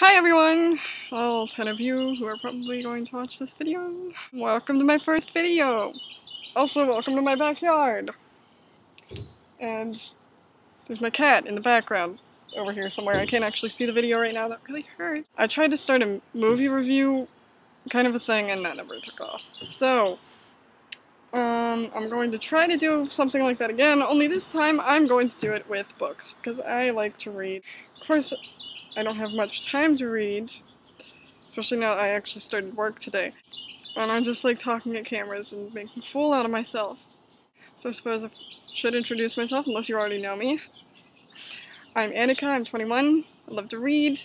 Hi everyone! All 10 of you who are probably going to watch this video. Welcome to my first video! Also, welcome to my backyard! And there's my cat in the background over here somewhere. I can't actually see the video right now, that really hurt. I tried to start a movie review kind of a thing and that never took off. So, I'm going to try to do something like that again, only this time I'm going to do it with books, because I like to read. Of course, I don't have much time to read, especially now that I actually started work today. And I just like talking at cameras and making a fool out of myself. So I suppose I should introduce myself, unless you already know me. I'm Annika, I'm 21, I love to read.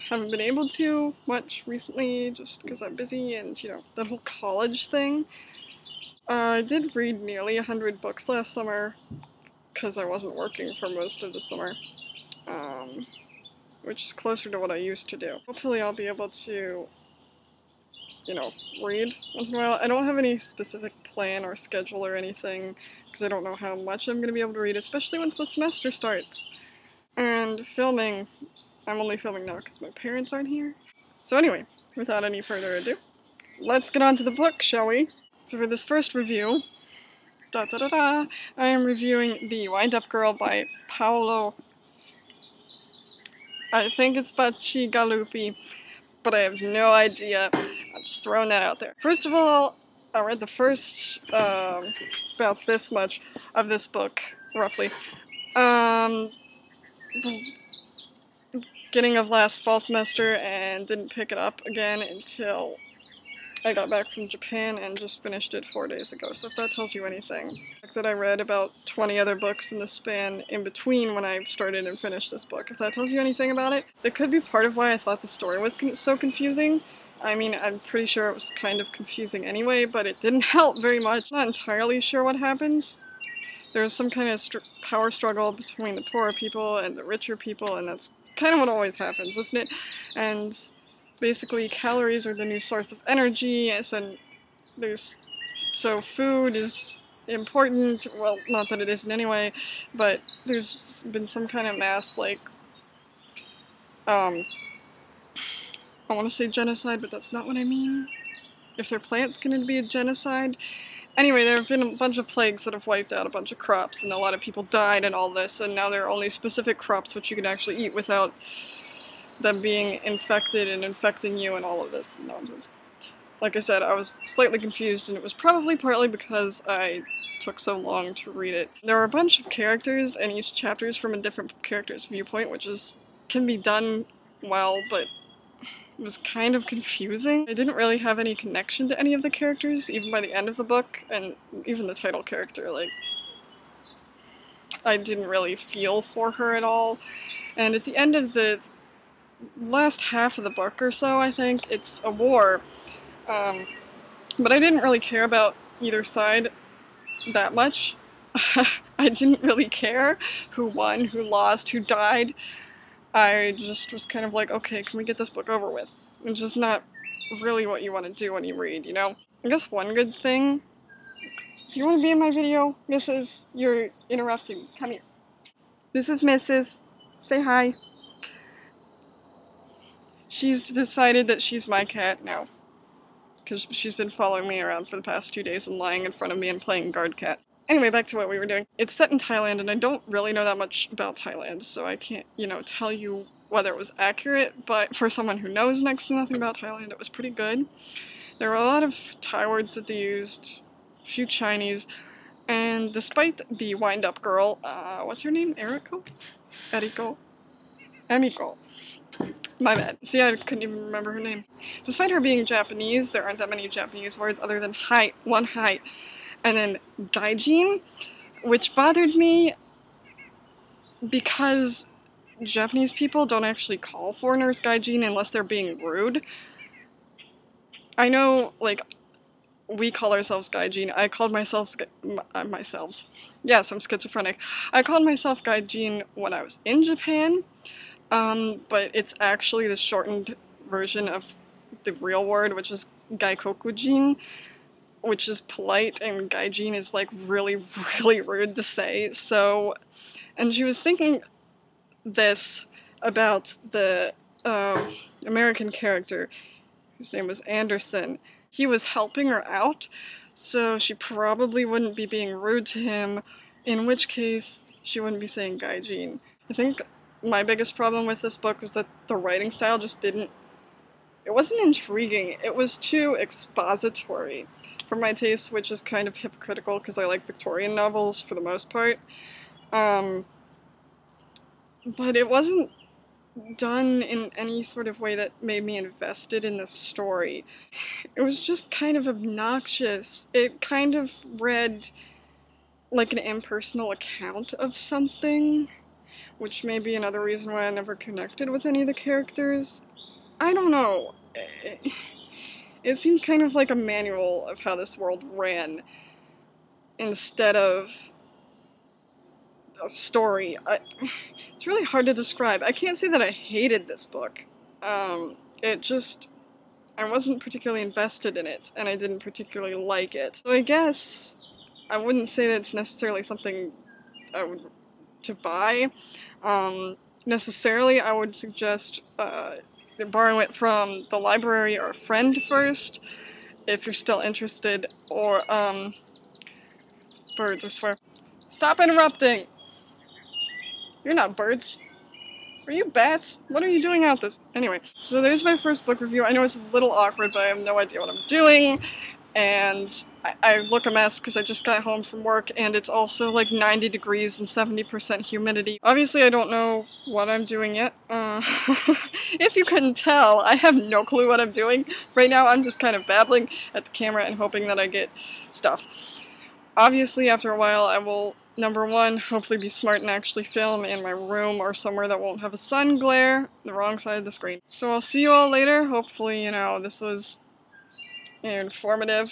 Haven't been able to much recently, just because I'm busy and, you know, that whole college thing. I did read nearly 100 books last summer, because I wasn't working for most of the summer. Which is closer to what I used to do. Hopefully I'll be able to, you know, read once in a while. I don't have any specific plan or schedule or anything, because I don't know how much I'm going to be able to read, especially once the semester starts. And filming, I'm only filming now because my parents aren't here. So anyway, without any further ado, let's get on to the book, shall we? So for this first review, I am reviewing The Windup Girl by Paolo. I think it's Bacigalupi, but I have no idea. I'm just throwing that out there. First of all, I read the first, about this much of this book, roughly. Beginning of last fall semester, and didn't pick it up again until I got back from Japan and just finished it 4 days ago, so if that tells you anything. That I read about 20 other books in the span in between when I started and finished this book. If that tells you anything about it, it could be part of why I thought the story was so confusing. I mean, I'm pretty sure it was kind of confusing anyway, but it didn't help very much. Not entirely sure what happened. There was some kind of power struggle between the poorer people and the richer people, and that's kind of what always happens, isn't it? And basically, calories are the new source of energy, so food is important. Well, not that it isn't anyway, but there's been some kind of mass, like, I want to say genocide, but that's not what I mean. If their plant's going to be a genocide. Anyway, there have been a bunch of plagues that have wiped out a bunch of crops, and a lot of people died and all this, and now there are only specific crops which you can actually eat without them being infected and infecting you and all of this nonsense. Like I said, I was slightly confused, and it was probably partly because I took so long to read it. There are a bunch of characters, and each chapter is from a different character's viewpoint, which can be done well, but it was kind of confusing. I didn't really have any connection to any of the characters, even by the end of the book, and even the title character, like, I didn't really feel for her at all. And at the end of the last half of the book or so, I think, it's a war. But I didn't really care about either side that much. I didn't really care who won, who lost, who died. I just was kind of like, okay, can we get this book over with? It's just not really what you want to do when you read, you know? I guess one good thing... Do you want to be in my video, Mrs.? You're interrupting me. Come here. This is Mrs. Say hi. She's decided that she's my cat now, because she's been following me around for the past 2 days and lying in front of me and playing guard cat. Anyway, back to what we were doing. It's set in Thailand, and I don't really know that much about Thailand, so I can't, you know, tell you whether it was accurate, but for someone who knows next to nothing about Thailand, it was pretty good. There were a lot of Thai words that they used, a few Chinese, and despite the Windup Girl, what's her name? Eriko? Emiko. My bad. See, I couldn't even remember her name. Despite her being Japanese, there aren't that many Japanese words other than height, one height, and then gaijin, which bothered me because Japanese people don't actually call foreigners gaijin unless they're being rude. I know, like, we call ourselves gaijin. I called myself, yes, I'm schizophrenic. I called myself gaijin when I was in Japan, but it's actually the shortened version of the real word, which is gaikokujin, which is polite, and gaijin is like really, really rude to say. So, and she was thinking this about the American character, whose name was Anderson. He was helping her out, so she probably wouldn't be being rude to him, in which case she wouldn't be saying gaijin. I think my biggest problem with this book was that the writing style just didn't... It wasn't intriguing, it was too expository for my taste, which is kind of hypocritical because I like Victorian novels for the most part. But it wasn't done in any sort of way that made me invested in the story. It was just kind of obnoxious. It kind of read like an impersonal account of something, which may be another reason why I never connected with any of the characters. I don't know. It seemed kind of like a manual of how this world ran instead of a story. It's really hard to describe. I can't say that I hated this book. It just... I wasn't particularly invested in it, and I didn't particularly like it. So I guess I wouldn't say that it's necessarily something I would to buy. Necessarily, I would suggest borrowing it from the library or a friend first, if you're still interested, or birds, I swear. Stop interrupting! You're not birds. Are you bats? What are you doing out this? Anyway, so there's my first book review. I know it's a little awkward, but I have no idea what I'm doing. And I look a mess because I just got home from work, and it's also like 90 degrees and 70% humidity. Obviously, I don't know what I'm doing yet. If you couldn't tell, I have no clue what I'm doing. Right now, I'm just kind of babbling at the camera and hoping that I get stuff. Obviously, after a while, I will, number one, hopefully be smart and actually film in my room or somewhere that won't have a sun glare, the wrong side of the screen. So I'll see you all later. Hopefully, you know, this was informative.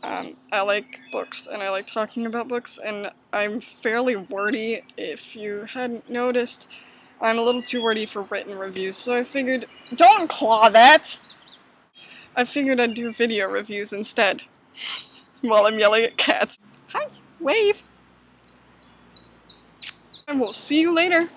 I like books, and I like talking about books, and I'm fairly wordy. If you hadn't noticed, I'm a little too wordy for written reviews, so I figured... Don't claw that! I figured I'd do video reviews instead, while I'm yelling at cats. Hi! Wave! And we'll see you later!